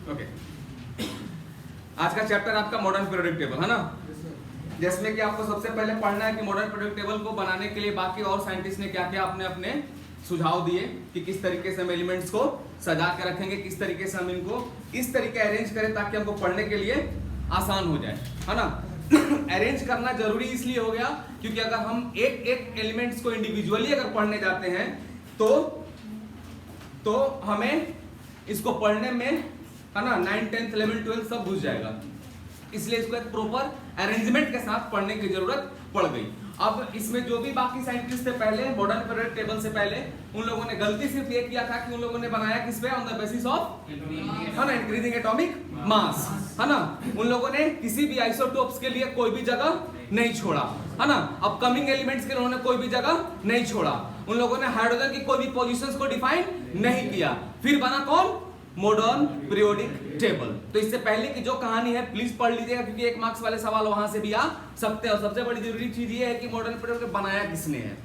Okay, आज का chapter आपका मॉडर्न पीरियोडिक टेबल है ना, जिसमें कि आपको सबसे पहले पढ़ना है कि मॉडर्न पीरियोडिक टेबल को बनाने के लिए बाकी और साइंटिस्ट ने क्या क्या अपने अपने सुझाव दिए कि किस तरीके से हम एलिमेंट्स को सजा के रखेंगे, किस तरीके से हम इनको इस तरीके अरेंज करें ताकि हमको पढ़ने के लिए आसान हो जाए, है ना। अरेंज करना जरूरी इसलिए हो गया क्योंकि अगर हम एक एक एलिमेंट्स को इंडिविजुअली अगर पढ़ने जाते हैं तो हमें इसको पढ़ने में, है ना, 9th 10th 11th 12th सब घुस जाएगा। इसलिए इसको एक प्रॉपर अरेंजमेंट के साथ पढ़ने की जरूरत पड़ गई। अब इसमें जो भी बाकी साइंटिस्ट थे पहले मॉडर्न पीरियोडिक टेबल से पहले, उन लोगों ने गलती सिर्फ ये किया था कि उन लोगों ने बनाया किस पे, ऑन द बेसिस ऑफ, है ना, इंक्रीजिंग एटॉमिक मास, है ना। उन लोगों ने किसी भी आइसोटोप्स के लिए कोई भी जगह नहीं छोड़ा, है ना। अपकमिंग एलिमेंट्स के लिए उन्होंने कोई भी जगह नहीं छोड़ा। उन लोगों ने हाइड्रोजन की कोई भी पोजीशंस को डिफाइन नहीं किया। फिर बना कौन? Modern periodic table. तो इससे पहले की जो कहानी है प्लीज पढ़ लीजिएगा क्योंकि 1 मार्क्स वाले सवाल वहां से भी आ सकते हैं। और सबसे बड़ी जरूरी चीज ये है कि मॉडर्न पीरियोडिक टेबल बनाया किसने है,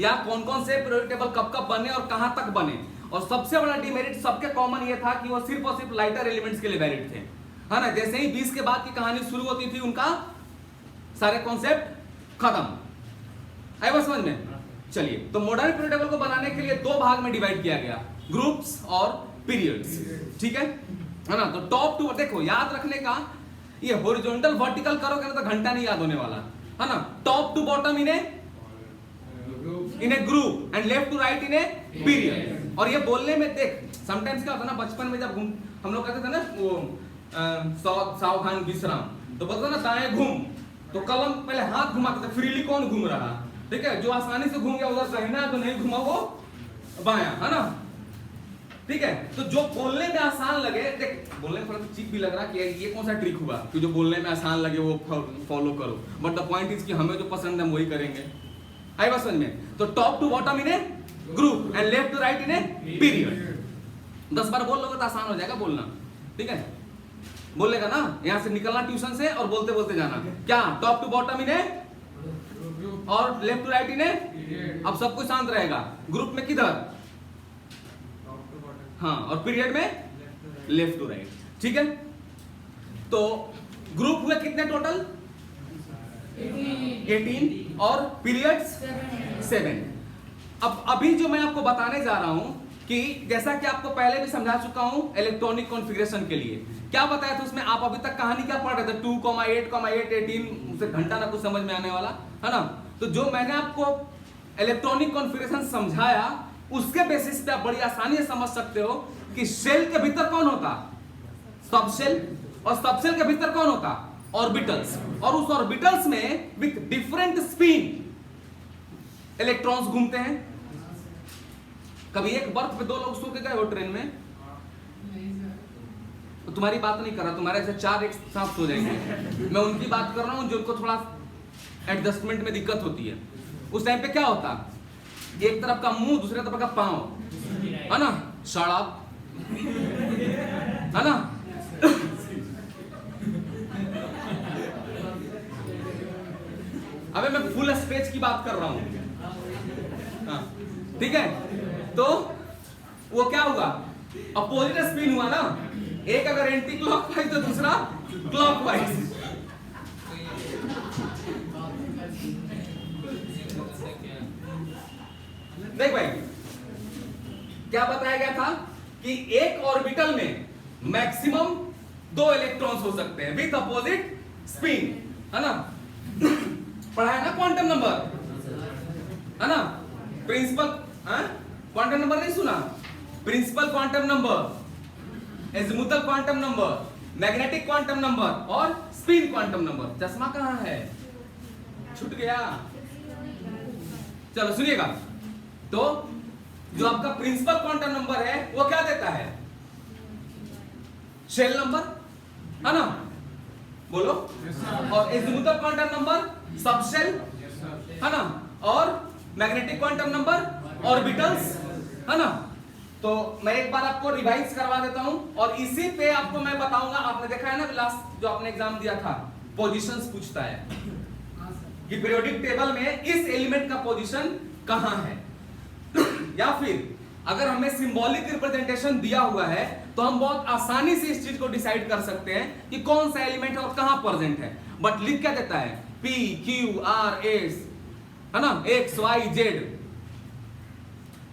या कौन कौन से पीरियोडिक टेबल कब कब बने और कहां तक बने। और सबसे बड़ा डिमेरिट सबके कॉमन ये था कि वो सिर्फ और सिर्फ लाइटर एलिमेंट्स के लिए वैलिड थे, है ना। जैसे ही 20 के बाद की कहानी शुरू होती थी उनका सारे कॉन्सेप्ट खत्म। आए बात समझ में? चलिए, तो मॉडर्न पीरियोडिक टेबल को बनाने के लिए 2 भाग में डिवाइड किया गया, ग्रुप्स और पीरियड्स, ठीक है ना। तो टॉप टू देखो, याद रखने का, ये हॉरिजॉन्टल वर्टिकल करोगे ना तो घंटा नहीं याद होने वाला, है ना। Top to bottom in a group and left to right in a period. और ये बोलने में देख, समटाइम्स क्या होता है ना, बचपन में जब हम लोग कहते थे ना वो सावधान विश्राम, तो बोलते ना दाएं घूम, तो कलम पहले हाथ घुमाते थे, फ्रीली कौन घूम रहा, ठीक है। जो आसानी से घूम गया उधर दाहिना, जो नहीं घुमा वो बायां, है ना, ठीक है। तो जो बोलने में आसान लगे, देख बोलने में थोड़ा चीप भी लग रहा कि ये कौन सा ट्रिक हुआ कि जो बोलने में आसान लगे वो फॉलो करो, बट द पॉइंट इज कि हमें जो पसंद है हम वही करेंगे। आई बात समझ में? तो top to bottom in a group and left to right in a period. 10 बार बोल लोगे तो आसान हो जाएगा बोलना, ठीक है। बोलेगा ना, यहां से निकलना ट्यूशन से और बोलते बोलते जाना, क्या टॉप टू बॉटम इन ए और लेफ्ट टू राइट इन ए। अब सब कुछ शांत रहेगा। ग्रुप में किधर? हाँ, और पीरियड में लेफ्ट टू राइट, ठीक है। तो ग्रुप हुए कितने टोटल? 18 और पीरियड्स 7। अब अभी जो मैं आपको बताने जा रहा हूं कि जैसा कि आपको पहले भी समझा चुका हूं इलेक्ट्रॉनिक कॉन्फ़िगरेशन के लिए क्या बताया था उसमें, आप अभी तक कहानी क्या पढ़ रहे थे, 2,8,8 18, उसे घंटा ना कुछ समझ में आने वाला, है ना। तो जो मैंने आपको इलेक्ट्रॉनिक कॉन्फ़िगरेशन समझाया उसके बेसिस पे आप बड़ी आसानी से समझ सकते हो कि शेल के भीतर कौन होता, सब शेल, और सब शेल के भीतर कौन होता, ऑर्बिटल्स, और उस ऑर्बिटल्स में विथ डिफरेंट स्पिन इलेक्ट्रॉन्स घूमते हैं। कभी एक बर्थ पे 2 लोग सो के गए हो ट्रेन में? तो तुम्हारी बात नहीं कर रहा, तुम्हारे ऐसे 4 एक साथ सो जाएंगे। मैं उनकी बात कर रहा हूं जिनको थोड़ा एडजस्टमेंट में दिक्कत होती है। उस टाइम पे क्या होता, एक तरफ का मुंह दूसरे तरफ का पांव, है ना, शराब, है ना। अबे मैं फुल स्पेस की बात कर रहा हूं, हाँ, ठीक है। तो वो क्या हुआ, अपोजिट स्पिन हुआ ना, एक अगर एंटी क्लॉकवाइज तो दूसरा क्लॉकवाइज। देख भाई, क्या बताया गया था कि एक ऑर्बिटल में मैक्सिमम 2 इलेक्ट्रॉन्स हो सकते हैं विथ अपोजिट स्पिन, है ना। पढ़ा है ना क्वांटम नंबर, है ना, प्रिंसिपल, क्वांटम नंबर नहीं सुना? Principal quantum number, azimuthal quantum number, magnetic quantum number और स्पिन क्वांटम नंबर। चश्मा कहां है, छूट गया? चलो सुनिएगा। तो जो आपका प्रिंसिपल क्वांटम नंबर है वो क्या देता है, शेल नंबर, है ना, बोलो। और एज़िमुथल क्वांटम नंबर सब शेल, है ना, और मैग्नेटिक क्वांटम नंबर ऑर्बिटल्स, है ना। तो मैं एक बार आपको रिवाइज करवा देता हूं और इसी पे आपको मैं बताऊंगा। आपने देखा है ना लास्ट जो आपने एग्जाम दिया था, पोजीशंस पूछता है कि पीरियोडिक टेबल में इस एलिमेंट का पोजीशन कहां है, या फिर अगर हमें सिंबॉलिक रिप्रेजेंटेशन दिया हुआ है तो हम बहुत आसानी से इस चीज को डिसाइड कर सकते हैं कि कौन सा एलिमेंट है और कहां प्रेजेंट है। बट लिख क्या देता है, P Q R S, है ना, X Y Z।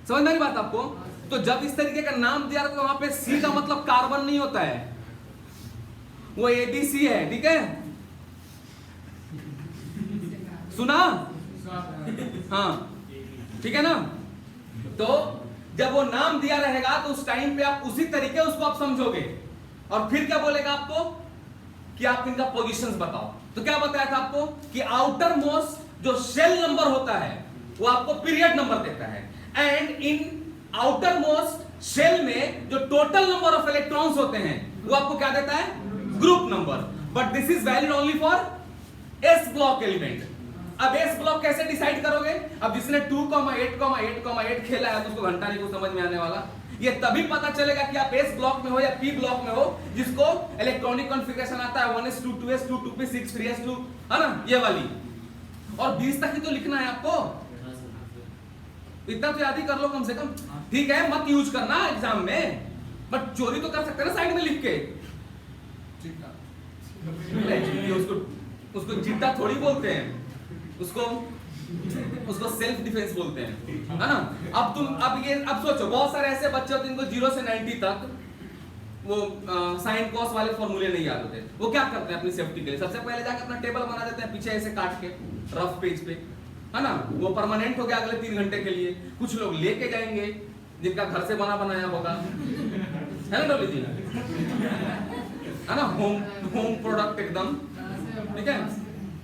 समझ में आ रही बात आपको? तो जब इस तरीके का नाम दिया तो वहां पे C का मतलब कार्बन नहीं होता है, वो ABC है। ठीक है, सुना? हाँ, ठीक है ना। तो जब वो नाम दिया रहेगा तो उस टाइम पे आप उसी तरीके उसको आप समझोगे, और फिर क्या बोलेगा आपको कि आप इनका पोजीशंस बताओ। तो क्या बताया था आपको कि आउटर मोस्ट जो शेल नंबर होता है वो आपको पीरियड नंबर देता है, and in outer most shell में जो टोटल नंबर ऑफ इलेक्ट्रॉन्स होते हैं वो आपको क्या देता है, group number. But this is valid only for S block element. अब एस ब्लॉक कैसे डिसाइड करोगे? अब जिसने 2,8,8,8 खेला है तो उसको घंटा नहीं को समझ में आने वाला। ये तभी पता चलेगा कि आप एस ब्लॉक में हो या पी ब्लॉक में हो जिसको इलेक्ट्रॉनिक कॉन्फ़िगरेशन आता है 1s2 2s 2 2p 6 3s2, है ना, ये वाली। और 20 तक ही तो लिखना है आपको, इतना तो याद ही कर लो कम से कम। ठीक है, मत यूज करना एग्जाम में, बट चोरी तो कर सकते हैं ना साइड में लिख के। उसको चिट्टा थोड़ी बोलते हैं, उसको सेल्फ डिफेंस बोलते हैं, है ना। अब सोचो बहुत सारे ऐसे बच्चे होते हैं जिनको 0 से 90 तक वो साइन कॉस वाले फॉर्मूले नहीं याद होते। वो क्या करते हैं अपनी सेफ्टी के लिए, सबसे पहले जाकर अपना टेबल बना देते हैं पीछे ऐसे काट के रफ पेज पे, है ना। वो परमानेंट हो गया अगले 3 घंटे के लिए। कुछ लोग लेके जाएंगे जिनका घर से बना बनाया होगा, है ना डोली जी, है ना, होम प्रोडक्ट एकदम, ठीक है।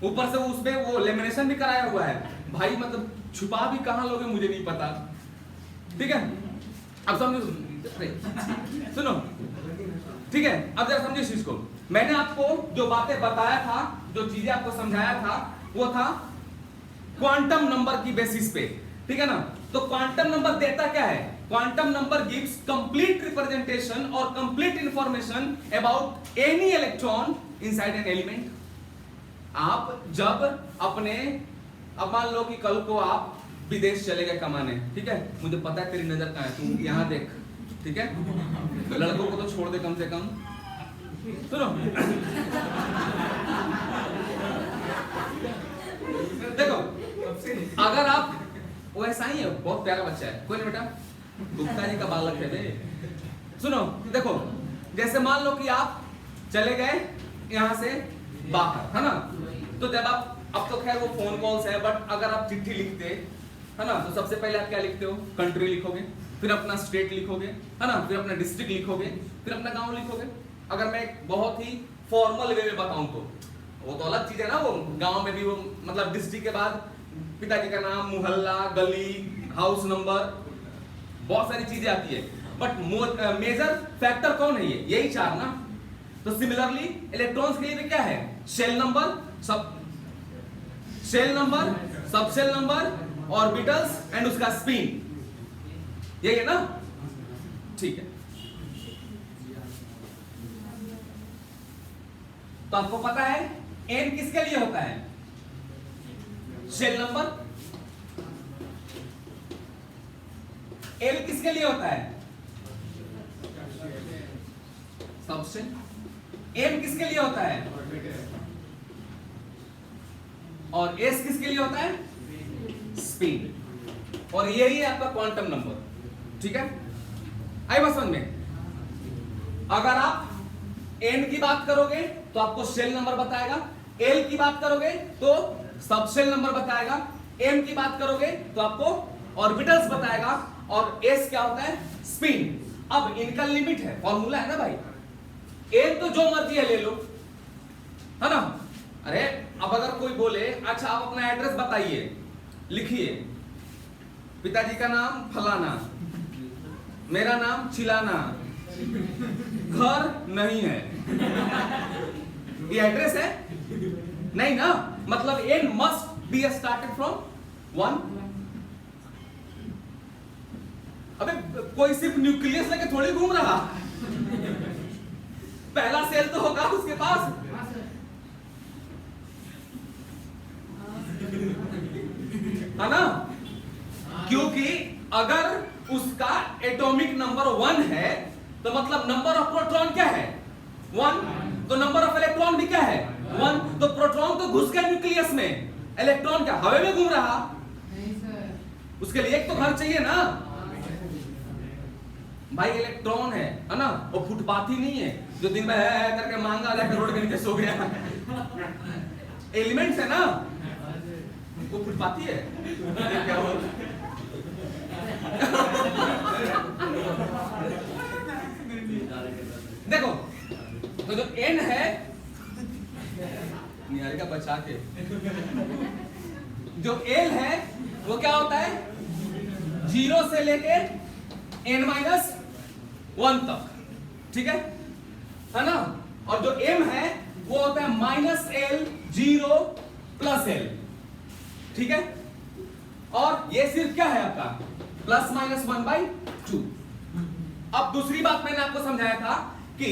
ऊपर से उसमें वो लेमिनेशन भी कराया हुआ है भाई, मतलब छुपा भी कहां लोगे मुझे नहीं पता। ठीक है, अब समझो, सुनो, ठीक है। अब जरा समझिए इस चीज को। मैंने आपको जो बातें बताया था, जो चीजें आपको समझाया था, वो था क्वांटम नंबर की बेसिस पे, ठीक है ना। तो क्वांटम नंबर देता क्या है? Quantum number gives complete representation और complete information about any electron inside an element. आप जब अपने, अब मान लो कि कल को आप विदेश चले गए कमाने, ठीक है, मुझे पता है तेरी नजर कहाँ है, तू यहाँ देख, ठीक है, लड़कों को तो छोड़ दे कम से कम। सुनो, देखो, अगर आप, वो ऐसा ही है, बहुत प्यारा बच्चा है, कोई नहीं बेटा, गुप्ता जी का बालक है बे। सुनो, देखो, जैसे मान लो कि आप चले गए यहाँ से बाहर, है ना। तो जब आप, अब तो खैर वो फोन कॉल्स है, बट अगर आप चिट्ठी लिखते, है ना, तो सबसे पहले आप क्या लिखते हो? कंट्री लिखोगे, फिर अपना स्टेट लिखोगे, है ना, फिर अपना डिस्ट्रिक्ट लिखोगे, फिर अपना गांव लिखोगे। अगर मैं बहुत ही फॉर्मल वे में बताऊं तो वो तो अलग चीज है ना, वो गांव में भी वो मतलब डिस्ट्रिक्ट के बाद पिताजी का नाम, मोहल्ला, गली, हाउस नंबर, बहुत सारी चीजें आती है। बट मेजर फैक्टर कौन है? ये यही 4 ना। तो सिमिलरली इलेक्ट्रॉन्स के लिए भी क्या है? Shell number, shell number, sub shell number, orbitals and उसका स्पिन, यही है ना, ठीक है। तो आपको पता है एन किसके लिए होता है? Shell number. एल किसके लिए होता है? सबशेल। एम किसके लिए होता है? और एस किसके लिए होता है? स्पिन। और यही है आपका क्वांटम नंबर, ठीक है। आई बात समझ में? अगर आप एन की बात करोगे तो आपको शेल नंबर बताएगा, एल की बात करोगे तो सब शेल नंबर बताएगा, एम की बात करोगे तो आपको ऑर्बिटल्स बताएगा, और एस क्या होता है? स्पिन। अब इनका लिमिट है, फॉर्मूला है ना भाई, एम तो जो मर्जी है ले लो, है ना। अरे अब अगर कोई बोले अच्छा आप अपना एड्रेस बताइए, लिखिए, पिताजी का नाम फलाना, मेरा नाम चिलाना, घर नहीं है, ये एड्रेस है? नहीं ना, मतलब N must be started from 1। अबे कोई सिर्फ न्यूक्लियस लेके थोड़ी घूम रहा, पहला सेल तो होगा उसके पास, है ना। क्योंकि अगर उसका एटॉमिक नंबर 1 है, तो मतलब नंबर ऑफ प्रोटॉन क्या है 1, तो नंबर ऑफ इलेक्ट्रॉन भी क्या है 1, तो प्रोटॉन तो घुस गया न्यूक्लियस में, इलेक्ट्रॉन क्या हवा में घूम रहा, उसके लिए एक तो घर चाहिए ना भाई, इलेक्ट्रॉन है ना, वो फुटपाथी नहीं है जो दिन में है करके मांगा जाकर रोड के नीचे सो गया, एलिमेंट्स है ना, वो फुटपाथी है क्या हो? देखो तो जो n है निहारिका बचा के, जो l है वो क्या होता है 0 से लेके n-1 तक, ठीक है ना, और जो m है वो होता है -l 0 + l, ठीक है, और ये सिर्फ क्या है आपका ±1/2। अब दूसरी बात मैंने आपको समझाया था कि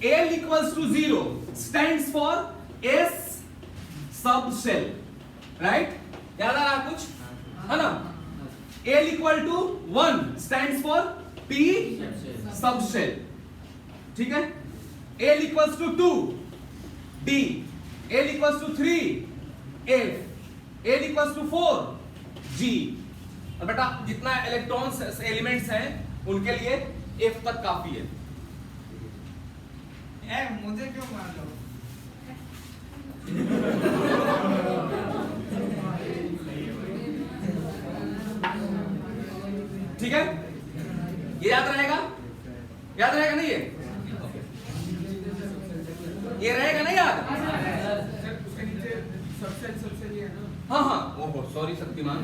L = 0 stands for S sub shell, right, याद आ रहा कुछ है ना, L = 1 stands for P sub shell, ठीक है, L = 2 D, L = 3 F, L = 4 G। और बेटा जितना इलेक्ट्रॉन्स एलिमेंट्स हैं उनके लिए F तक काफी है। मुझे क्यों मान लो? ठीक है, ये याद रहेगा, याद रहेगा नहीं ये रहेगा नहीं याद? उसके नीचे सबसे ये है ना। हाँ हाँ, ओहो सॉरी शक्तिमान।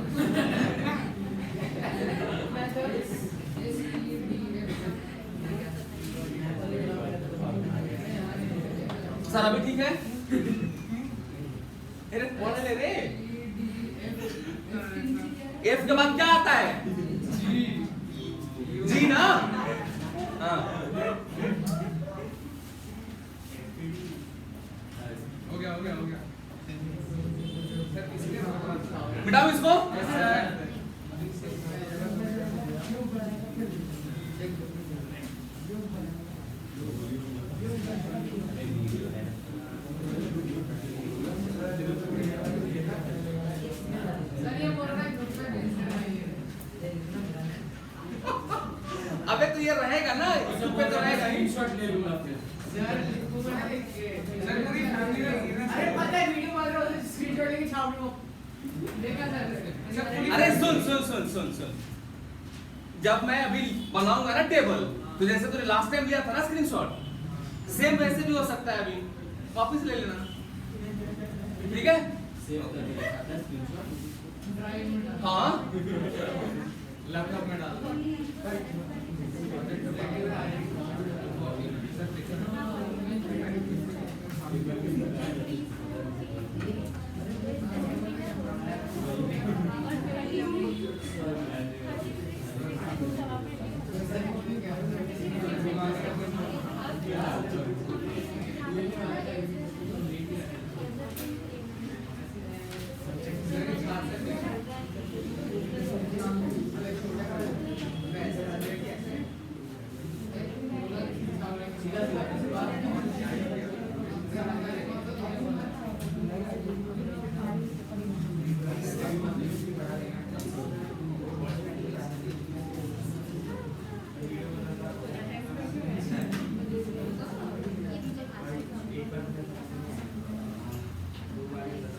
सर अभी ठीक है? अरे कौन ले रे? F के बाद क्या आता है? G ना? हाँ। हो गया। मिटाओ इसको। अबे तो ये रहेगा ना, इस पे तो रहेगा ही। शॉट ले लूंगा फिर। अरे पता है वीडियो बन रहा है, स्क्रीनशॉट लेके छाप लो। देखा सर। अरे सुन, जब मैं अभी बनाऊंगा ना टेबल, तो जैसे तूने लास्ट टाइम लिया था ना स्क्रीनशॉट, सेम वैसे भी हो सकता है, अभी वापस ले लेना, ठीक है? हाँ लैपटॉप में डाल दो।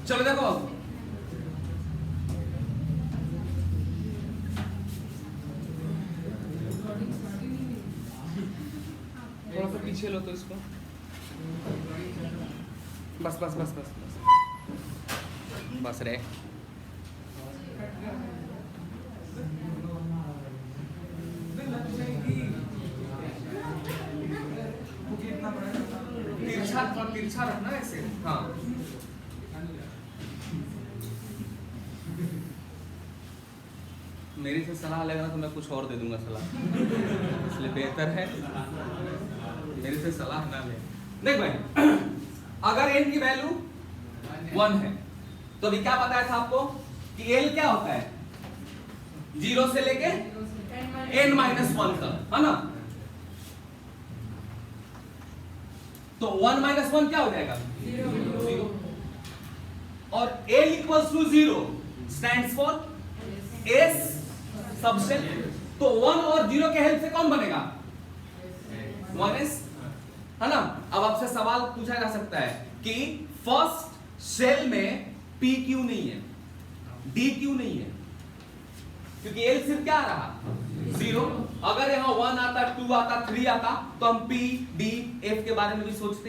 चलो देखो, थोड़ा सा पीछे लो तो इसको, बस रे। तिरछा रखना ऐसे, हाँ। मेरी से सलाह लेगा तो मैं कुछ और दे दूंगा सलाह, इसलिए बेहतर है मेरे से सलाह ना ले। देख भाई, अगर n की वैल्यू 1 है तो अभी क्या बताया था आपको कि l क्या होता है 0 से लेके n माइनस 1 तक, है ना? तो 1 माइनस 1 क्या हो जाएगा? 0। और a equals to 0 stands for s subshell. तो 1 और 0 के हेल्प से कौन बनेगा? 1s, है ना? अब आपसे सवाल पूछा जा सकता है कि फर्स्ट सेल में p क्यों नहीं है, d क्यों नहीं है? क्योंकि l सिर्फ क्या आ रहा? 0। अगर यहाँ 1 आता, 2 आता, 3 आता तो हम p, d, f के बारे में भी सोचते,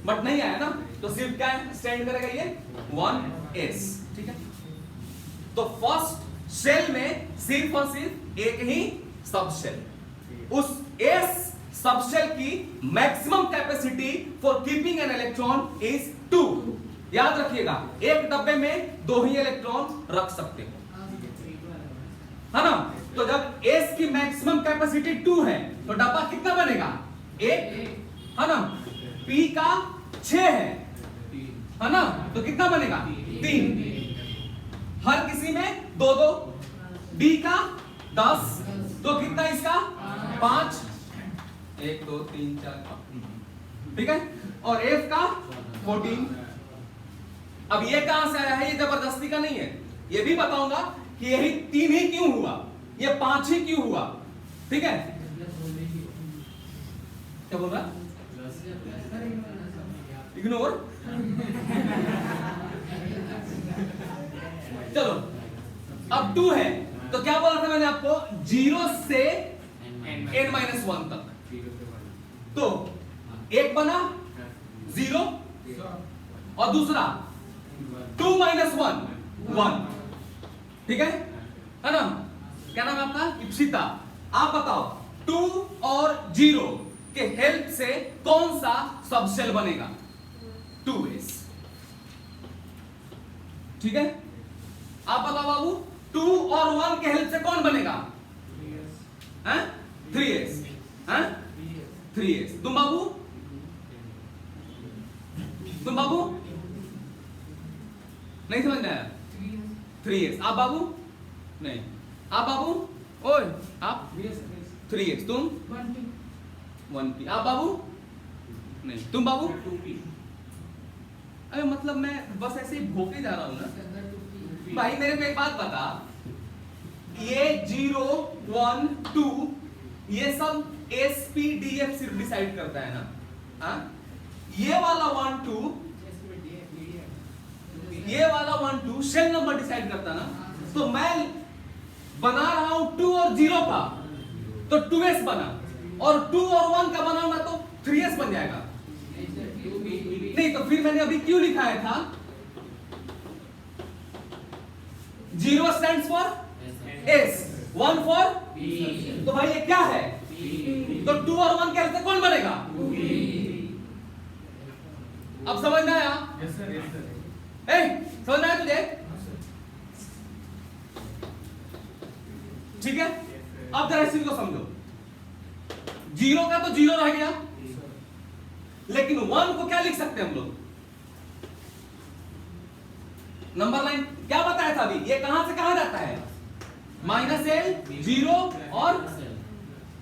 बट नहीं आया ना, तो सिर्फ क्या स्टैंड करेगा ये 1s। ठीक है, तो फर्स्ट सेल में सिर्फ और सिर्फ एक ही सबसेल, उस s सबसेल की maximum capacity for keeping an electron is 2। याद रखिएगा, एक डब्बे में 2 ही इलेक्ट्रॉन रख सकते हो, है ना? तो जब s की मैक्सिमम कैपेसिटी 2 है तो डब्बा कितना बनेगा? 1, है ना? p का 6 है ना? तो कितना बनेगा? 3। हर किसी में 2-2, d का 10, तो कितना इसका? 5, 1 2 3 4 5, ठीक है? और f का 14। अब ये कहां से आया है? ये जबरदस्ती का नहीं है, ये भी बताऊंगा कि यही 3 ही क्यों हुआ, ये 5 ही क्यों हुआ। ठीक है, क्या बोल रहा? इग्नोर। चलो, अब 2 है तो क्या बोला था मैंने आपको? 0 से n-1 तक। तो एक बना 0 और दूसरा 2 माइनस 1। ठीक है ना? क्या नाम है आपका? इप्सिता। आप बताओ 2 और 0 के हेल्प से कौन सा सबसेल बनेगा? 2s। ठीक है, आप बताओ बाबू 2 और 1 के हेल्प से कौन बनेगा? 3s। 3s। तुम बाबू नहीं समझ में आया? 3s। आप बाबू? नहीं। आप बाबू? ओए आप? 3s। तुम? 1p। आप बाबू? नहीं। तुम बाबू? अरे मतलब मैं बस ऐसे ही भोके जा रहा हूं ना भाई। मेरे को एक बात बता, ये 0 1 2 ये सब SPDF सिर्फ डिसाइड करता है ना? ये वाला 1 2 ये वाला 1 2 शेल नंबर डिसाइड करता ना। तो मैं बना रहा हूं 2 और 0 का, तो 2s बना, और 2 और 1 का बनाऊंगा तो 3s बन जाएगा। नहीं तो फिर मैंने अभी क्यों लिखाया था? 0 stands for s, 1 for p। तो भाई ये क्या है? तो 2 और 1 के हेल्प से कौन बनेगा? अब समझ में आया? Yes sir, yes sir. समझ में आया तुझे? ठीक है, अब जरा इस चीज को समझो। 0 का तो 0 रह गया, लेकिन 1 को क्या लिख सकते हैं हम लोग? नंबर लाइन क्या बताया था अभी? ये कहां से कहां जाता है? -l 0 और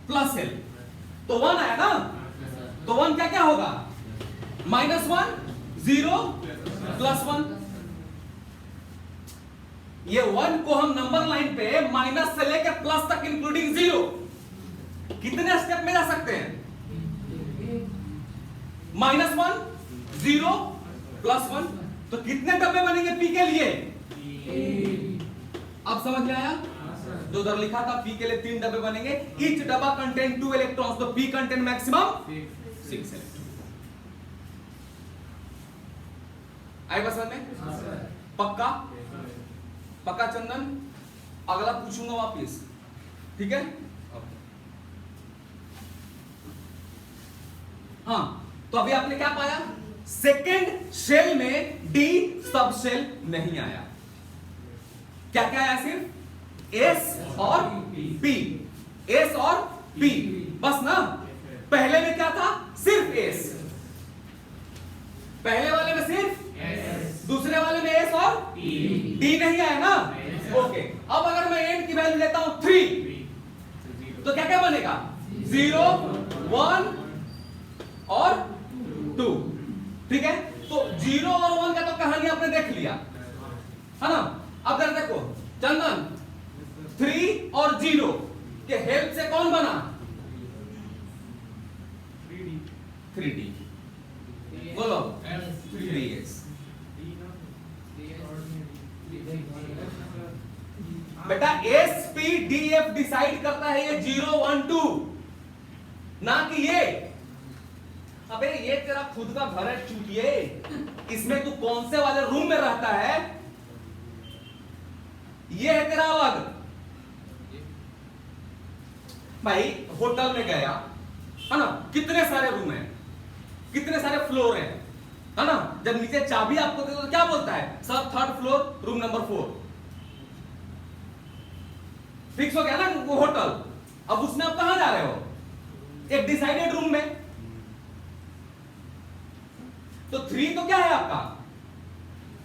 +l। तो 1 आया ना, तो 1 क्या क्या होगा? -1 0 +1। ये 1 को हम नंबर लाइन पे माइनस से लेकर प्लस तक इंक्लूडिंग 0 कितने स्टेप में जा सकते हैं? -1 0 +1। तो कितने डब्बे बनेंगे p के लिए? अब समझ में आया? जो उधर लिखा था p के लिए 3 डब्बे बनेंगे, ईच डब्बा कंटेन 2 इलेक्ट्रॉन्स, तो p कंटेन मैक्सिमम 6 इलेक्ट्रॉन। आई बस में? पक्का? पक्का चंदन? अगला पूछूंगा वापिस, ठीक है? हाँ, तो अभी आपने क्या पाया? सेकेंड शेल में डी सबसेल नहीं आया। क्या क्या आया? सिर्फ एस और पी, एस और पी, बस ना। पहले में क्या था? सिर्फ एस। पहले वाले में सिर्फ एस, दूसरे वाले में एस और डी नहीं आया ना। ओके, अब अगर मैं एन की वैल्यू लेता हूं 3, तो क्या क्या बनेगा 0 1 और 2, ठीक है। तो 0 और 1 का तो कहानी आपने देख लिया है ना। अब जरा देखो चंदन 3 और 0 के हेल्प से कौन बना 3D बोलो 3S। बेटा SPDF डिसाइड करता है ये 0 1 2 ना कि ये। अबे ये तेरा खुद का घर है चूतिए, इसमें तू कौन से वाले रूम में रहता है, ये है तेरा अलग। भाई होटल में गया है ना, कितने सारे रूम हैं, कितने सारे फ्लोर हैं, है ना। जब नीचे चाबी आपको दे तो क्या बोलता है sir 3rd floor room number 4, fix हो गया ना वो होटल। अब उसमें आप कहां जा रहे हो, एक डिसाइडेड रूम में। तो 3 तो क्या है आपका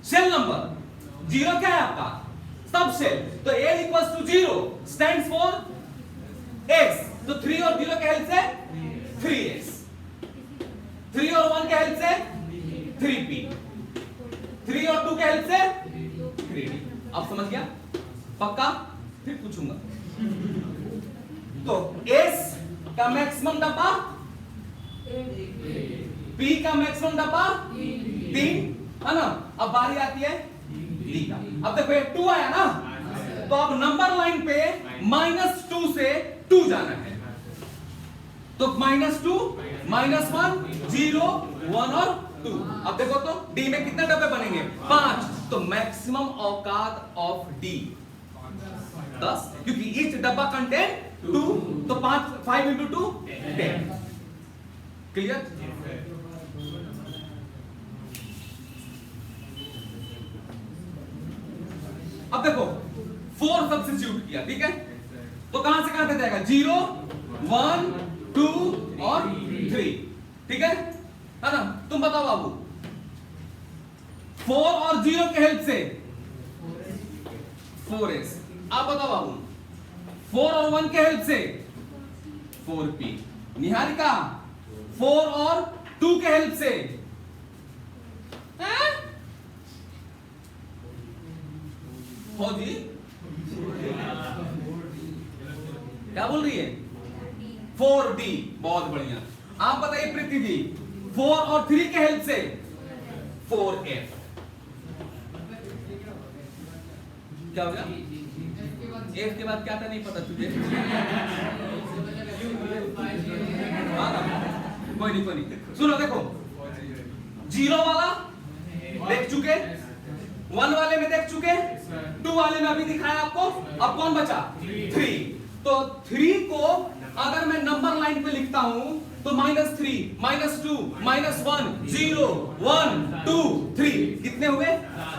सेल नंबर, 0 क्या है आपका सब सेल। तो L = 0 स्टैंड्स फॉर S। तो 3 और 0 के हेल्प से 3S, 3 और 1 के हेल्प से 3P, 3 और 2 के हेल्प से 3D। अब समझ गया पक्का, फिर पूछूंगा। तो S का मैक्सिमम डब्बा, P का मैक्सिमम डब्बा 3 है ना। अब बारी आती है D का। अब देखो ये 2 आया ना, तो अब नंबर लाइन पे -2 से 2 जाना है। तो -2 -1 0 1 और 2। अब देखो तो D में कितने डब्बे बनेंगे 5। तो मैक्सिमम औकात ऑफ D 10, क्योंकि ईच डब्बा कंटेन 2। तो 5 × 2 10। क्लियर। अब देखो 4 सब्स्टिट्यूट किया, ठीक है। तो कहां से कहां तक जाएगा 0 1 2 और 3, ठीक है ना। तुम बताओ बाबू 4 और 0 के हेल्प से 4S। आप बताओ बाबू 4 और 1 के हेल्प से 4P। निहारिका 4 और 2 के हेल्प से फौजी क्या बोल रही है 4D। बहुत बढ़िया। आप बताइए प्रीति जी 4 और 3 के हेल्प से 4F। क्या हो गया F के बाद क्या था नहीं पता तुझे। कोई नहीं सुनो, देखो 0 वाला देख चुके, 1 वाले में देख चुके, 2 वाले में अभी दिखाया आपको। अब कौन बचा 3। तो 3 को अगर मैं नंबर लाइन पे लिखता हूं तो -3 -2 -1 0 1 2 3 कितने हुए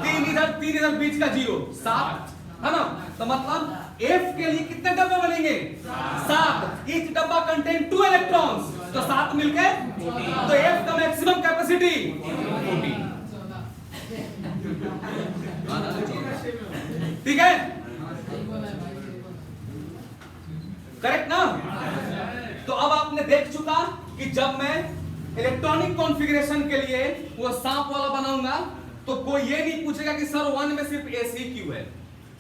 3 इधर बीच का 0 7 है ना। तो मतलब F के लिए कितने डब्बे बनेंगे 7। ईच डब्बा कंटेन 2 इलेक्ट्रॉन्स, तो 7 मिलके तो F का मैक्सिमम कैपेसिटी 14, ठीक है करेक्ट ना। तो अब आपने देख चुका कि जब मैं इलेक्ट्रॉनिक कॉन्फ़िगरेशन के लिए वो सांप वाला बनाऊंगा तो कोई ये नहीं पूछेगा कि सर 1 में सिर्फ S ही क्यों है,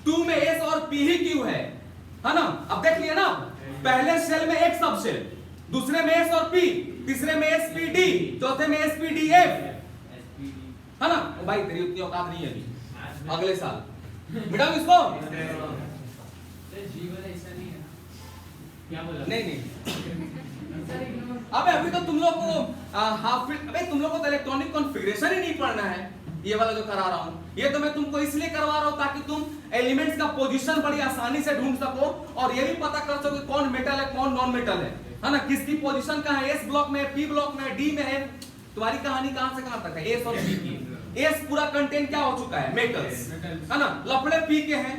2 में S और P ही क्यों है ना। अब देख लिया ना, पहले सेल में एक सब सेल, दूसरे में S और P, तीसरे में SPD, चौथे में SPDF है ना। भाई तेरी उतनी औकात नहीं है अभी, अगले साल बेटा इसको जीवन ऐसा नहीं है क्या बोला नहीं अबे अभी तो तुम लोग को हाफ अबे तुम लोग को तो इलेक्ट्रॉनिक कॉन्फ़िगरेशन ही नहीं पढ़ना है। ये वाला जो करा रहा हूं ये तो मैं तुमको इसलिए करवा रहा हूं ताकि तुम एलिमेंट्स का पोजीशन बड़ी आसानी से ढूंढ सको और ये भी पता कर सको कौन मेटल है कौन नॉन मेटल है ना। किसकी पोजीशन कहां है, S ब्लॉक में है, P ब्लॉक में है, D में है। तुम्हारी कहानी कहां से कहां तक है S और P की। S पूरा कंटेंट क्या हो चुका है मेटल्स है ना, लफड़े P के हैं।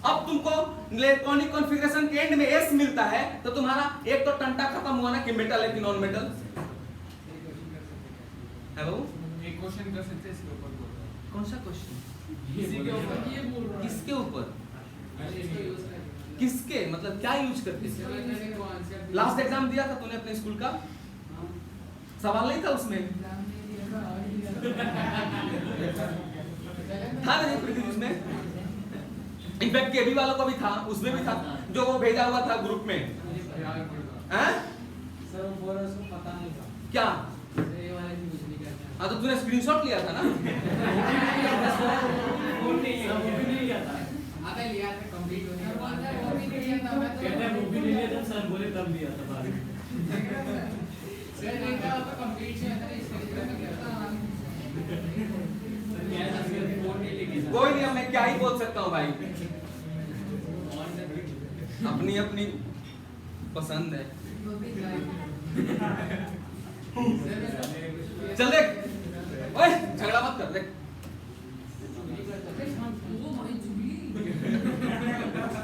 अब तुमको इलेक्ट्रॉनिक कॉन्फ़िगरेशन के एंड में S मिलता है तो तुम्हारा एक तो टंटा खत्म हुआ ना कि मेटल है कि नॉन मेटल है। बाबू एक क्वेश्चन कर सकते हैं इसके ऊपर बोल। कौन सा क्वेश्चन इसी के ऊपर ये बोल रहा है किसके ऊपर इसको यूज कर किसके मतलब क्या यूज करके? लास्ट एग्जाम दिया था तूने अपने स्कूल का? सवाल नहीं था उसमें? था नहीं प्रीति उसमें? इनफैक्ट केबी वालों को भी था, उसमें भी था जो वो भेजा हुआ था ग्रुप में। हैं? सर वो बोल रहा उसको पता नहीं था क्या? ये वाला की कुछ नहीं करता। हाँ तो तूने स्क्रीनशॉट लिया था ना? वो नहीं लिया था। आधा लिया था कंप्लीट होने के बाद। वो भी नहीं लिया था मैं तो। कहते हैं वो भी नहीं लिया था सर बोले तब लिया था बाद में। सर नहीं था वो कंप्लीट से था इस तरीके से किया था। कोई नहीं, मैं क्या ही बोल सकता हूँ भाई, अपनी अपनी पसंद है। चल देख, ओए झगड़ा मत कर, देख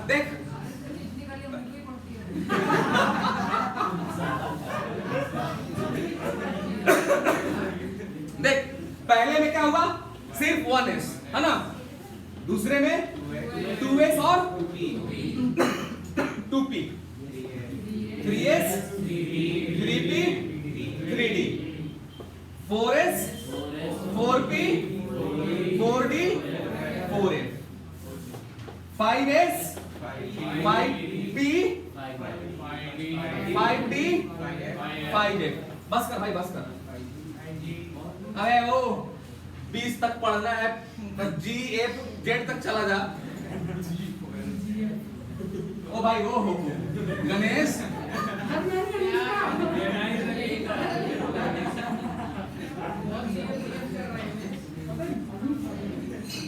देख देख, पहले में क्या हुआ? सिर्फ 1s है ना, दूसरे में 2s और 2p, 3s 3p 3d, 4s 4p 4d 4f, 5s 5p 5d 5f। बस कर भाई, बस कर। अरे ओ 20 तक पढ़ना है, G F Z तक चला जा। ओ भाई ओ हो गणेश,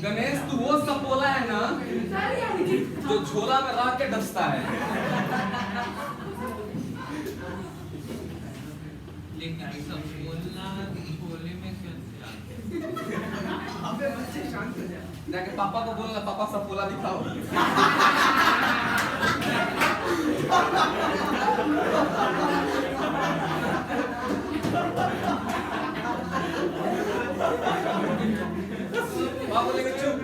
गणेश तू वो सपोला है ना जो झोला में रख के डसता है। लेकिन सब बोलना बोले में क्या? अबे बच्चे शांत हो जा। जाके पापा को बोलना, पापा सपोला दिखाओ। पापा बोलेंगे चुप।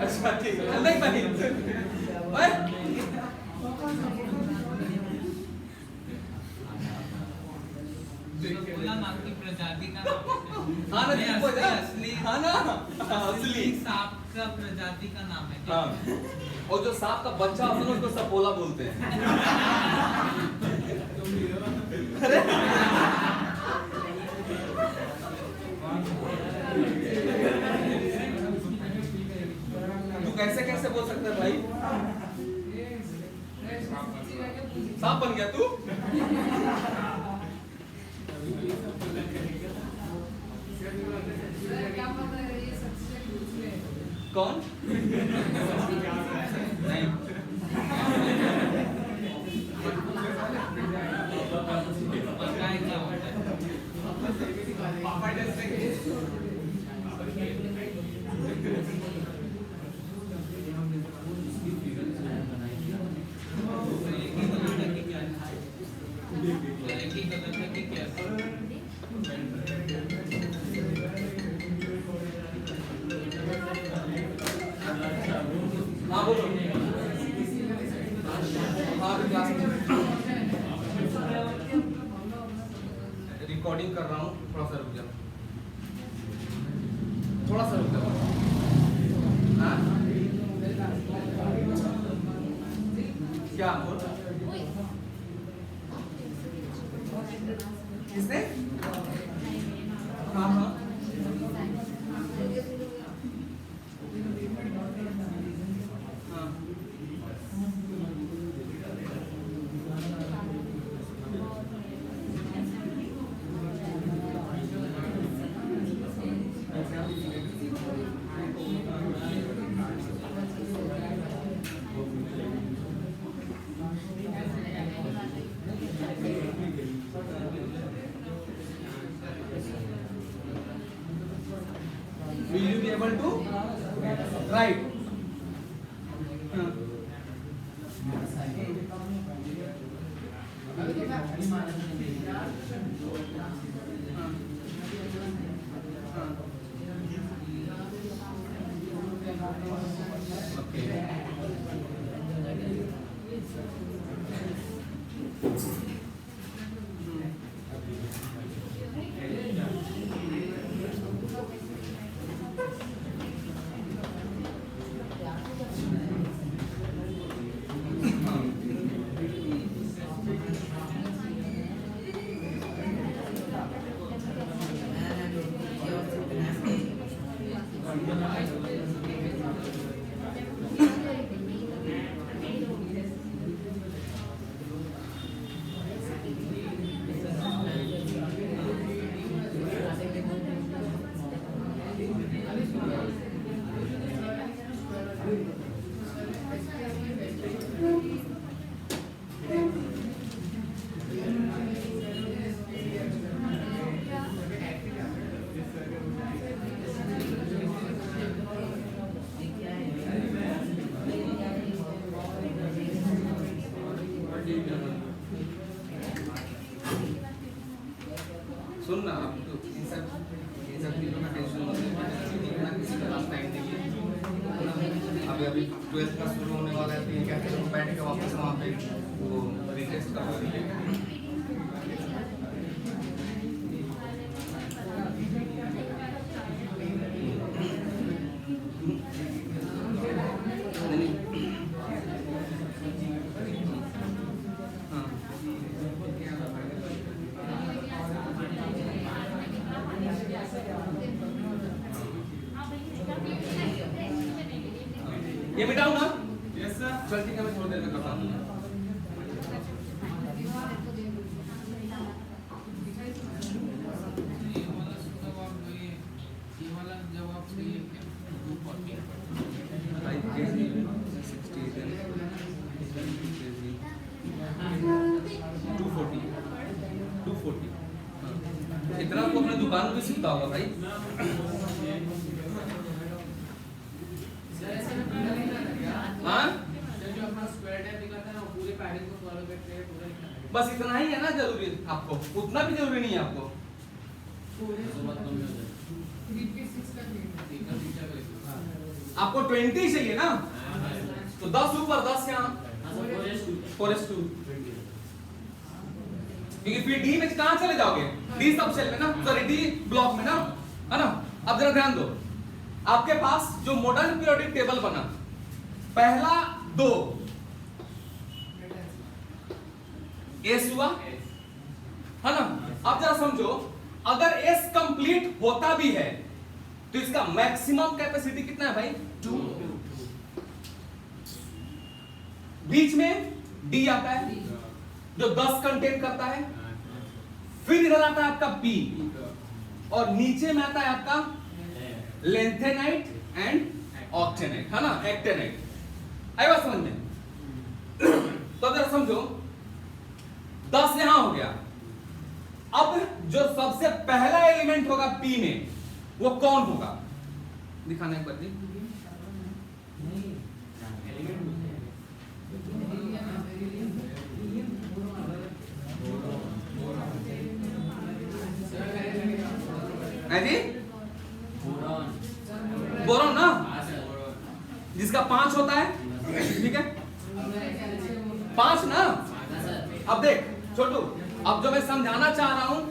अच्छा ठीक है, नहीं बनी। ओए बोला नाम की प्रजाति का नाम हाँ ना, चुप हो जा। असली हाँ ना, असली सांप का प्रजाति का नाम है। हाँ, और जो सांप का बच्चा होता है उसको सपोला बोलते हैं। अरे तू कैसे कैसे बोल सकता है भाई? सांप बन गया तू? कौन? नहीं पता है क्या होता है? पापा डरते हैं। लड़की का बच्चा की क्या? हाँ बोलो। हाँ अभी क्लास में रिकॉर्डिंग कर रहा हूँ, थोड़ा सा रुक जाओ, थोड़ा सा रुक जाओ। हाँ क्या बोल? किसने? हाँ हाँ will you be able to write? Okay. सुन ना, अब तो इन सब चीज़ों का टेंशन मत ले, ना किसी का लास्ट टाइम देखिए। अभी 12th का शुरू होने वाला है, तो ये कहते हैं बैठ के वापस वहाँ पे वो रिटेस्ट करवा देंगे। ये मिटाऊं ना? Yes sir. चल ठीक है, मैं थोड़ी देर में करता हूँ। ये वाला जवाब वही है, ये वाला जवाब सही है क्या? 240 इतना तो अपने दुकान में भी सीखता होगा भाई। हाँ जो अपना स्क्वायर टैप दिखाता है ना, पूरे पैटर्न को फॉलो करते हैं, पूरा लिखना है। बस इतना ही है ना जरूरी आपको, उतना भी जरूरी नहीं है आपको। आपको 20 चाहिए ना, तो 10 ऊपर 10 यहाँ फॉरेस्ट 2, क्योंकि फिर डी में कहाँ चले जाओगे? डी सब सेल में ना, सॉरी डी ब्लॉक में ना, है ना। अब जरा ध्यान दो, आपके पास जो मॉडर्न पीरियोडिक टेबल बना, पहला 2 एस हुआ, है ना। अब जरा समझो, अगर एस कंप्लीट होता भी है तो इसका मैक्सिमम कैपेसिटी कितना है भाई? 2। बीच में डी आता है जो 10 कंटेन करता है, फिर इधर आता है आपका पी, और नीचे में आता है आपका लेंथेनाइट एंड ऑक्टेनाइट, है ना, एक्टेनाइट। आई बात समझ में? तो अगर समझो 10 यहां हो गया, अब जो सबसे पहला एलिमेंट होगा पी में, वो कौन होगा? दिखाना एक बार जी। है जी, बोरॉन ना, जिसका 5 होता है, ठीक है, 5 ना। अब देख छोटू, अब जो मैं समझाना चाह रहा हूं,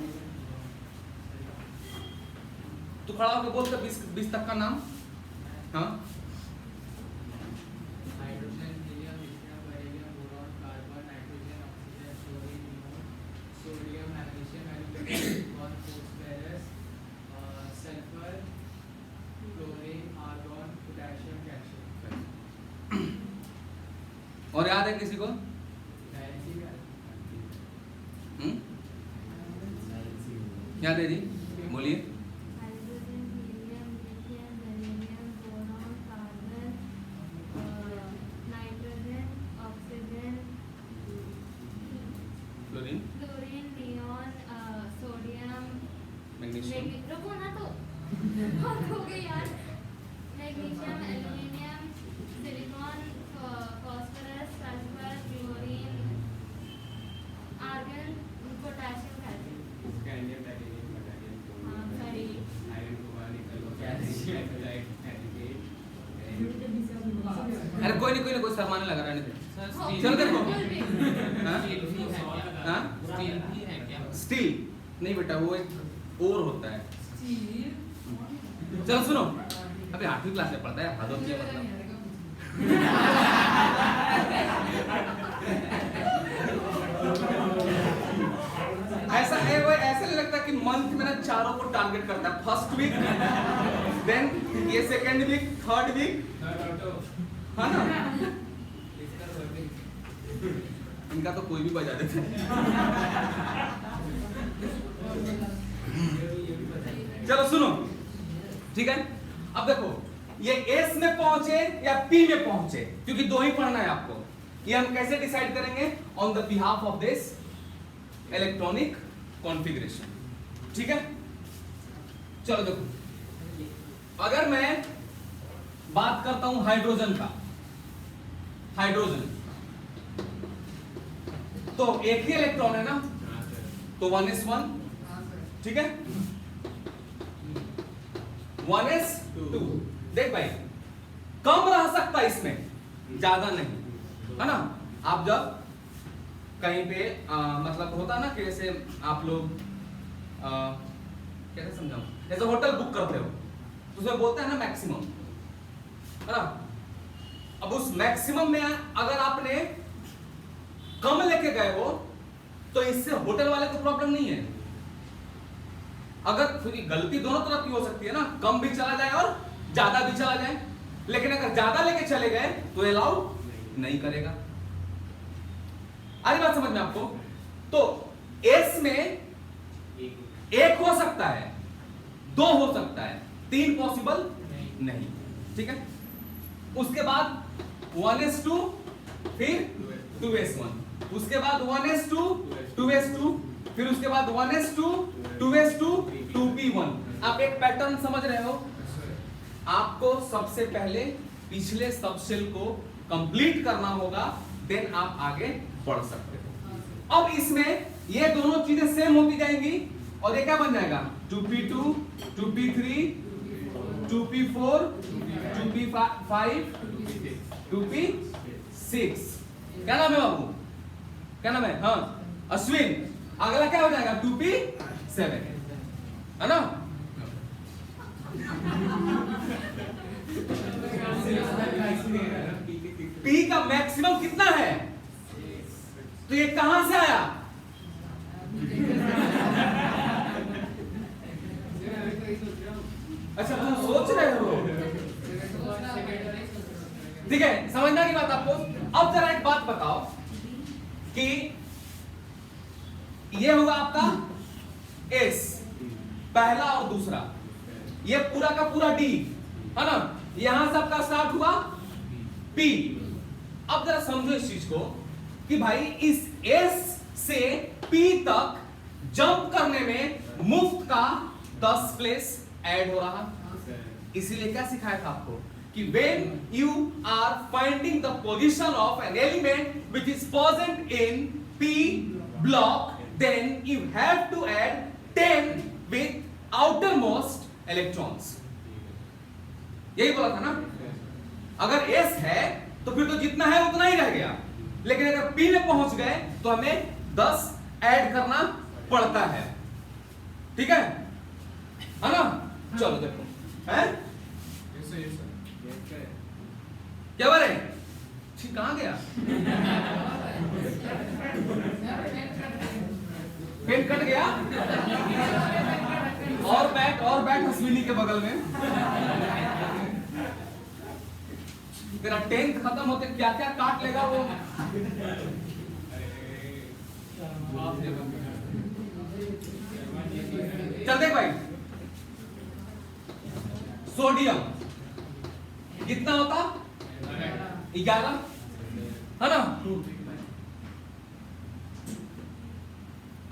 तू खड़ा होकर बोल कर 20 तक का नाम। हाँ, hydrogen, helium, lithium, beryllium, boron, carbon, nitrogen, oxygen, fluorine, neon, sodium, magnesium, aluminium, phosphorus, sulphur, chlorine, argon, potassium, calcium. और याद है किसी को? याद है जी, बोलिए। Hydrogen, helium, lithium, beryllium, boron, carbon, nitrogen, oxygen, fluorine, chlorine, neon, sodium, magnesium, रुको ना तो बहुत हो गए यार। Magnesium, aluminium, silicon, phosphorus, sulphur, chlorine, argon, potassium, calcium. हाँ, सॉरी। अरे कोई नहीं, कोई शर्माने लगा, रहने दे। सर चलो देखो बिल्कुल भी। हाँ स्टील भी है क्या? स्टील नहीं बेटा, वो एक और होता है। चलो सुनो, अबे 8वीं क्लास में पढ़ता है, हद होती है मतलब। ऐसा है, वो ऐसा नहीं लगता कि मंथ में ना चारों को टारगेट करता है। फर्स्ट वीक, देन ये सेकंड वीक, थर्ड वीक, है ना? इनका तो कोई भी बजा देता है। चलो सुनो, ठीक है। अब देखो ये एस में पहुंचे या पी में पहुंचे, क्योंकि दो ही पढ़ना है आपको। ये हम कैसे डिसाइड करेंगे? On the behalf of this electronic configuration, ठीक है। चलो देखो, अगर मैं बात करता हूं हाइड्रोजन का, हाइड्रोजन तो एक ही इलेक्ट्रॉन है ना, तो 1s1, ठीक है, 1s2। देख भाई, कम रह सकता है इसमें, ज्यादा नहीं, है ना। आप जब कहीं पे मतलब होता है ना कि जैसे आप लोग कैसे समझाऊं, जैसे होटल बुक करते हो तो उसमें बोलते हैं ना मैक्सिमम, है ना। अब उस मैक्सिमम में अगर आपने कम लेके गए हो तो इससे होटल वाले को प्रॉब्लम नहीं है। अगर फिर गलती दोनों तरफ की हो सकती है ना, कम भी चला जाए और ज्यादा भी चला जाए, लेकिन अगर ज्यादा लेके चले गए तो अलाउ नहीं करेगा। आई बात समझ में आपको? तो एस में एक हो सकता है, दो हो सकता है, 3 पॉसिबल नहीं, ठीक है। उसके बाद 1s2, फिर 2s1, उसके बाद 1s2, 2s2, फिर उसके बाद 1s2, 2s2, 2p1। आप एक पैटर्न समझ रहे हो? आपको सबसे पहले पिछले सबसेल को कंप्लीट करना होगा, देन आप आगे बढ़ सकते हो। अब इसमें ये दोनों चीजें सेम होती जाएंगी और ये क्या बन जाएगा? 2p2, 2p3, 2p4, 2p5, 2p6। क्या नाम है बाबू? क्या नाम है? हाँ अश्विन। अगला क्या हो जाएगा? 2p7, है ना। P का मैक्सिमम कितना है? तो ये कहां से आया? अच्छा तुम सोच रहे हो, ठीक है, समझना की बात आपको। अब जरा एक बात बताओ कि ये होगा आपका S, पहला और दूसरा, ये पूरा का पूरा D, है ना। यहां से आपका स्टार्ट हुआ P। अब जरा समझो इस चीज को कि भाई इस S से P तक जंप करने में मुफ्त का 10 प्लेस ऐड हो रहा। इसीलिए क्या सिखाया था आपको कि when you are finding the position of an element which is present in P block, then you have to add 10 with outermost electrons। यही बोला था ना। अगर S है तो फिर तो जितना है उतना ही रह गया, लेकिन अगर P में पहुंच गए तो हमें 10 ऐड करना पड़ता है, ठीक है ना। चलो देखो, है क्या बोले? ठीक, कहां गया? पेन कट गया। और बैठ अश्विनी के बगल में। तेरा 10th खत्म होते क्या क्या काट लेगा वो। चल देख भाई, सोडियम कितना होता? 11, है ना।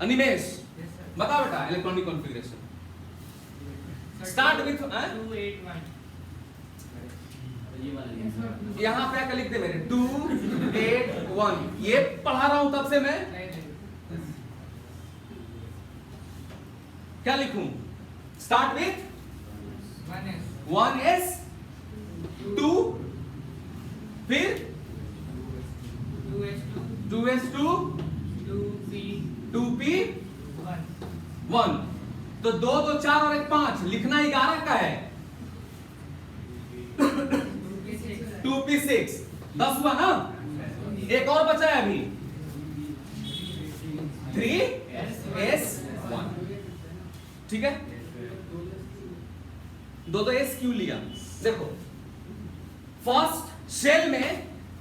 अनिमेश बताओ बेटा, इलेक्ट्रॉनिक कॉन्फ़िगरेशन स्टार्ट विथ 281। यहां पे आकर लिख दे मेरे 281। ये पढ़ा रहा हूं तब से मैं। क्या लिखूं? स्टार्ट विथ 1s, 2, फिर 2p1, तो 2 2 4 और 1 5, लिखना 11 का है। 2p6 10 हुआ ना, एक और बचा है अभी 3s1, ठीक है। दो एस क्यों लिया? देखो फर्स्ट शेल में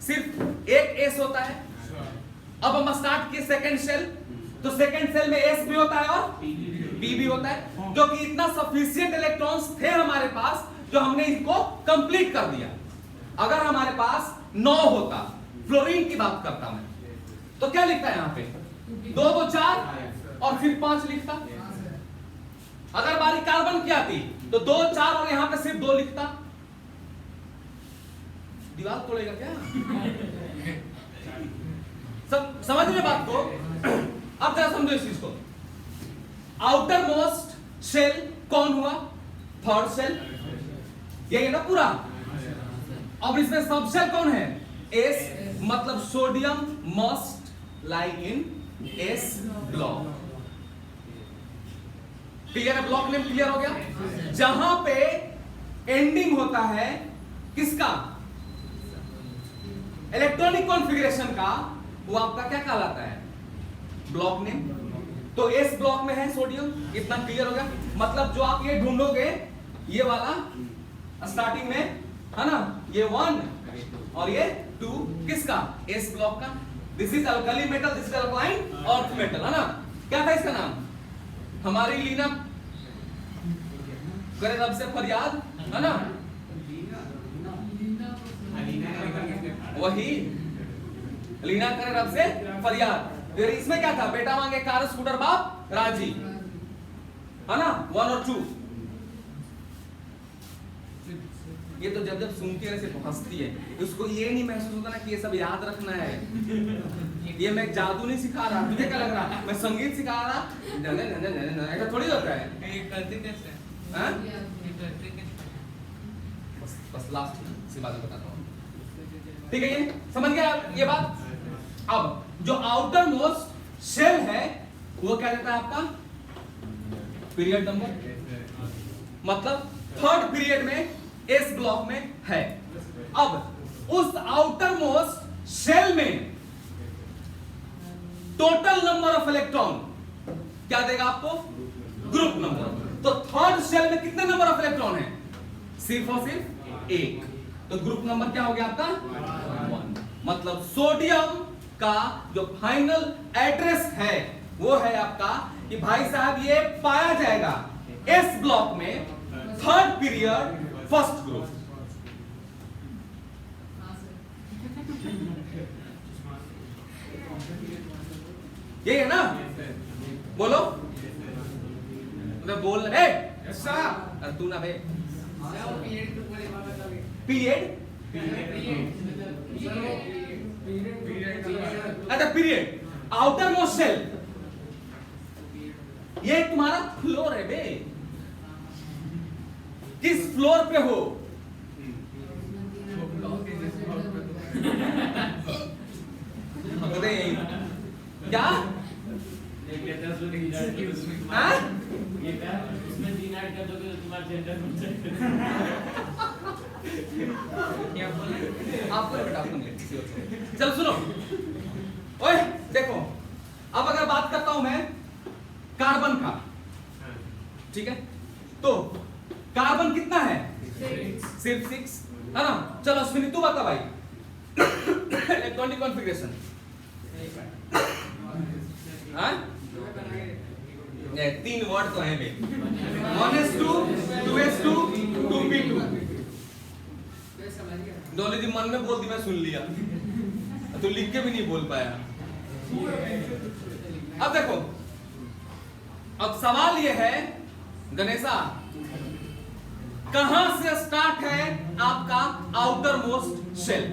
सिर्फ एक एस होता है। अब हम स्टार्ट किए सेकंड शेल, तो सेकंड शेल में एस भी होता है और पी भी होता है, जो कि इतना सफिशिएंट इलेक्ट्रॉन्स थे हमारे पास जो हमने इसको कंप्लीट कर दिया। अगर हमारे पास 9 होता, फ्लोरीन की बात करता मैं, तो क्या लिखता है यहां पे 2 2 4 और फिर 5 लिखता। अगर बारी कार्बन की आती तो 2 4 और यहां पे सिर्फ 2 लिखता। दीवार तोड़ेगा क्या? सब समझ रहे बात को? अब जरा समझो इस चीज को। आउटर मोस्ट शेल कौन हुआ? थर्ड शेल, ये है ना पूरा। अब इसमें सब शेल कौन है? एस, मतलब सोडियम मस्ट लाई इन एस ब्लॉक। क्लियर है? ब्लॉक नेम क्लियर हो गया। जहां पे एंडिंग होता है किसका? इलेक्ट्रॉनिक कॉन्फ़िगरेशन का, वो आपका क्या कहलाता है? Block name. तो एस ब्लॉक में है सोडियम, इतना क्लियर हो गया। मतलब जो आप ये ढूंढोगे, ये वाला स्टार्टिंग में है ना, ये 1 और ये 2 किसका? एस ब्लॉक का। This is alkali metal, this is alkaline earth metal, है ना। क्या था इसका नाम? हमारी लीना करे रब से फरियाद, है ना, वही लीना करे रब से फरियाद। फिर इसमें क्या था? बेटा मांगे कार स्कूटर बाप राजी, है ना, 1 और 2। ये तो जब सुनती है सिर्फ हंसती है, उसको ये नहीं महसूस होता ना कि ये सब याद रखना है। ये मैं जादू नहीं सिखा रहा, तुझे क्या लग रहा? मैं संगीत सिखा रहा, ऐसा थोड़ी होता है। ये करते कैसे? हाँ? ये करते कैसे? बस लास्ट से बात बताता हूँ, ठीक है? ये समझ गया ये बात? अब जो आउटर मोस्ट शेल है वो क्या देता है आपका? पीरियड नंबर, मतलब थर्ड पीरियड में एस ब्लॉक में है। अब उस आउटर मोस्ट शेल में टोटल नंबर ऑफ इलेक्ट्रॉन क्या देगा आपको? Group number. तो थर्ड शेल में कितने नंबर ऑफ इलेक्ट्रॉन है? सिर्फ और सिर्फ 1। तो ग्रुप नंबर क्या हो गया आपका? 1। मतलब सोडियम का जो फाइनल एड्रेस है वो है आपका कि भाई साहब ये पाया जाएगा एस ब्लॉक में, थर्ड पीरियड, फर्स्ट ग्रुप। ये है ना? बोलो, मैं बोल रहा है तू ना बे। पीरियड, अच्छा पीरियड, आउटर मोस्ट शेल, ये तुम्हारा फ्लोर है बे। किस फ्लोर पे हो? क्या? क्या बोले? आपको बेटा चलो सुनो, ओए देखो, अब अगर बात करता हूं मैं कार्बन का, ठीक है? तो कार्बन कितना है? सिर्फ 6, है ना। चलो अश्विनी तू बता भाई इलेक्ट्रॉनिक कॉन्फ़िगरेशन। हाँ? ये 3 वर्ड तो हैं बे, 1s2, 2s2, 2p2। डोली जी मन में बोल दी, मैं सुन लिया, तो लिख के भी नहीं बोल पाया। अब देखो, अब सवाल ये है गणेशा, कहां से स्टार्ट है आपका आउटर मोस्ट शेल?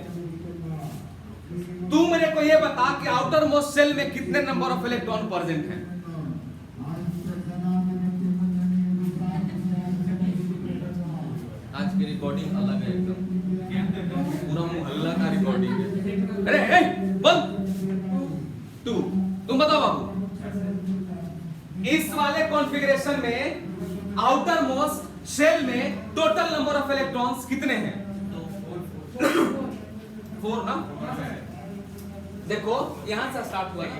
तू मेरे को ये बता कि आउटर मोस्ट शेल में कितने नंबर ऑफ इलेक्ट्रॉन प्रेजेंट हैं? आज की रिकॉर्डिंग अलग है एकदम, पूरा मोहल्ला का रिकॉर्डिंग है। अरे बंद, तुम बताओ बाबू। इस वाले कॉन्फ़िगरेशन में आउटर मोस्ट शेल में टोटल नंबर ऑफ इलेक्ट्रॉन्स कितने हैं? 4 ना। देखो यहां से स्टार्ट हुआ ना।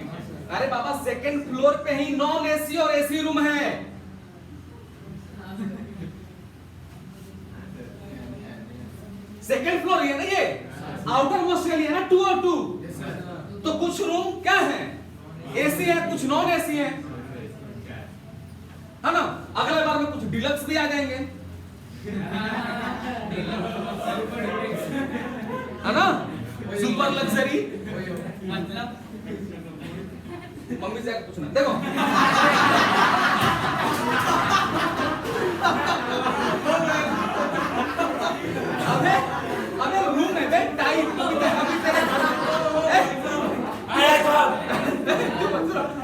अरे बाबा सेकंड फ्लोर पे ही नॉन एसी और एसी रूम है। सेकंड फ्लोर है ना ये, आउटर मोस्ट शेल है ना 2 और 2। तो कुछ रूम क्या है? एसी है, कुछ नॉन एसी है ना। अगले बार में कुछ डिलक्स भी आ जाएंगे है ना, सुपर लग्जरी। मतलब मम्मी से पूछना। देखो अबे अबे रूम है बे टाइप। अभी तेरे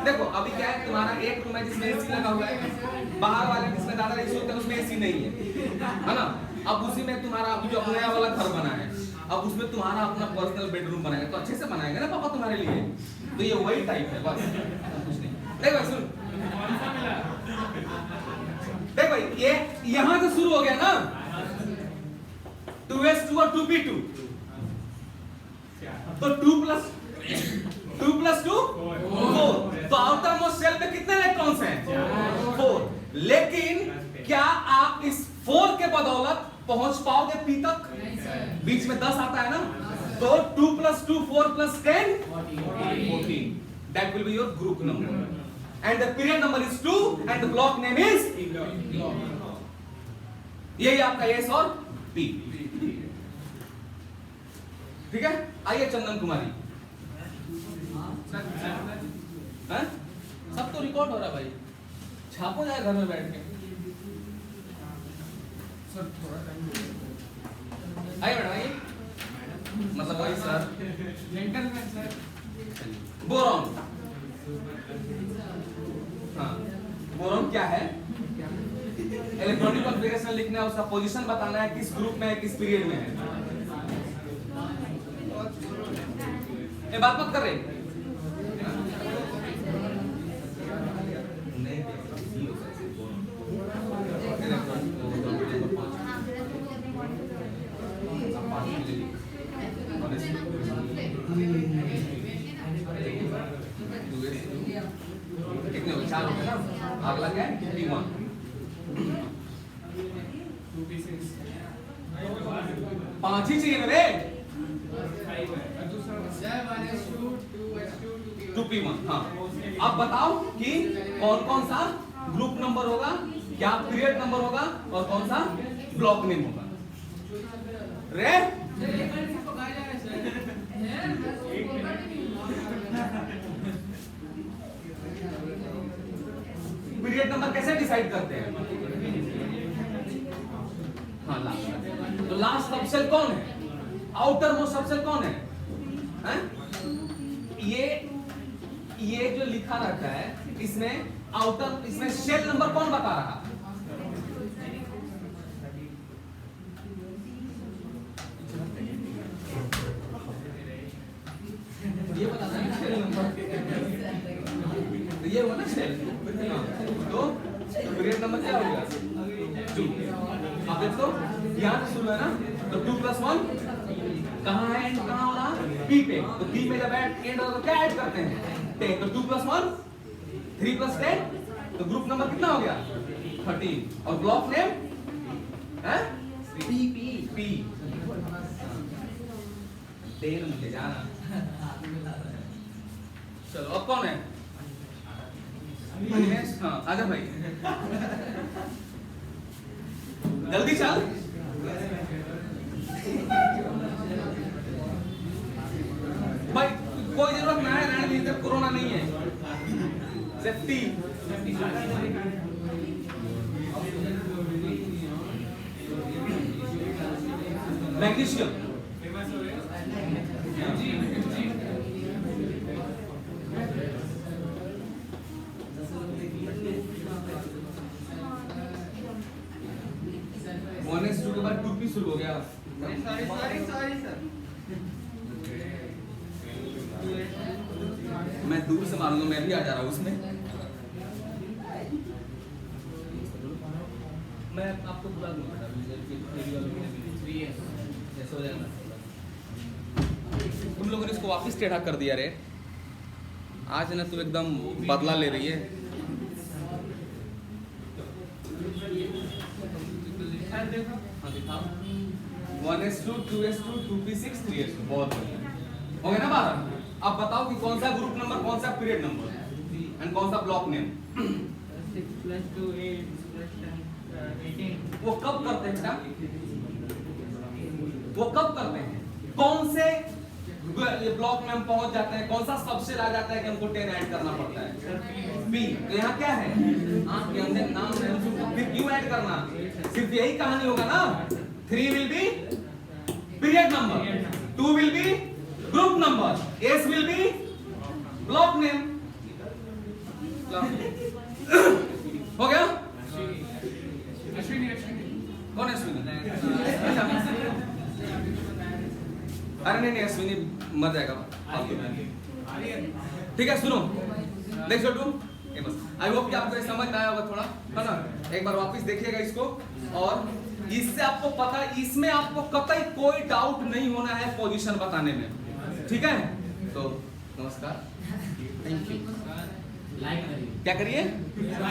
देखो अभी क्या है, तुम्हारा एक रूम है जिसमें एसी लगा हुआ है, बाहर वाले जिसमें ज्यादा एसी होता है उसमें एसी नहीं है ना। अब उसी में तुम्हारा अभी जो नया वाला घर बना है, अब उसमें तुम्हारा अपना पर्सनल बेडरूम बनाएगा, तो अच्छे से बनाएगा ना पापा तुम्हारे लिए। तो ये वही टाइप है बस, कुछ नहीं। देख भाई सुन, देख भाई ये यहां से शुरू हो गया ना 2s2 और 2p2, तो 2 + 2 + 2 4। तो आउटर मोस्ट शेल में कितने इलेक्ट्रॉन्स हैं? 4। लेकिन क्या आप इस 4 के बदौलत पहुंच पाओगे P तक? बीच में 10 आता है ना, तो 2 + 2 4 + 10 14। That will be your group number, and the period number is 2, and the block name is यही आपका S और P। ठीक है, आइए चंदन कुमारी। हैं? सब तो रिकॉर्ड हो रहा है भाई, छापो जाए घर में बैठ के। सर थोड़ा टाइम आइए मैडम आइए, मतलब वही सर। Gentleman sir. बोरॉन, हाँ बोरॉन क्या है? इलेक्ट्रॉनिक कॉन्फ़िगरेशन लिखना है, उसका पोजीशन बताना है, किस ग्रुप में है, किस पीरियड में है। ये बात मत कर रहे। कितने हो? 4 हो गए ना। अगला क्या है? P1। 5 ही चाहिए ना रे। 2p1। हाँ, अब बताओ कि कौन कौन सा ग्रुप नंबर होगा, क्या पीरियड नंबर होगा, और कौन सा ब्लॉक नेम होगा रे? पीरियड नंबर कैसे डिसाइड करते हैं? हाँ लास्ट। तो लास्ट सबसेल कौन है? आउटर मोस्ट सबसेल कौन है? हैं? ये जो लिखा रहता है इसमें आउटर, इसमें शेल नंबर कौन बता रहा? ये बताता है शेल नंबर। ये हुआ ना शेल। तो पीरियड नंबर क्या हो गया? 2। अब देखो यहाँ से शुरू है ना, तो 2 + 1 कहाँ है? एंड कहाँ हो रहा? P पे। तो P में जब एंड होगा तो क्या ऐड करते हैं? 10। तो 2 + 1 3 + 10, तो ग्रुप नंबर कितना हो गया? 13। और ब्लॉक नेम है P। देर मुझे जाना। चलो अब कौन है? हाँ आजा भाई, जल्दी चल। भाई कोई जरूरत ना है रहने की, जब कोरोना नहीं है। Safety magnesium. -2 के बाद 2p शुरू हो गया। Sorry sir. मैं दूर से मारूंगा, मैं भी आ जा रहा हूँ उसमें। आपको बुला दूंगा ऐसे हो जाएगा। तुम लोगों ने इसको वापस टेढ़ा कर दिया रे। आज ना तू एकदम बदला ले रही है। सर देखो हाँ दिखाओ। 1s2 2s2 2p6 3s2 बहुत बढ़िया हो गया ना बात। अब बताओ कि कौन सा ग्रुप नंबर, कौन सा पीरियड नंबर एंड कौन सा ब्लॉक नेम। 6 + 2 8 + 18 वो कब करते हैं बेटा? वो कब करते हैं? कौन से ब्लॉक में हम पहुंच जाते हैं? कौन सा सबसे आ जाता है कि हमको 10 ऐड करना पड़ता है? बी। तो यहाँ क्या है? आंख के अंदर नाम है, फिर क्यों ऐड करना? सिर्फ यही कहानी होगा ना। 3 will be period number, 2 will be group number, S will be block name. हो गया? अश्विनी अश्विनी कौन है अश्विनी? अरे नहीं अश्विनी मर जाएगा। ठीक है सुनो, नेक्स्ट टू ये बस। आई होप कि आपको ये समझ में आया होगा थोड़ा, है ना। एक बार वापस देखिएगा इसको, और इससे आपको पता, इसमें आपको कतई कोई डाउट नहीं होना है पोजीशन बताने में। ठीक है, तो नमस्कार, थैंक यू। लाइक करिए। क्या करिए?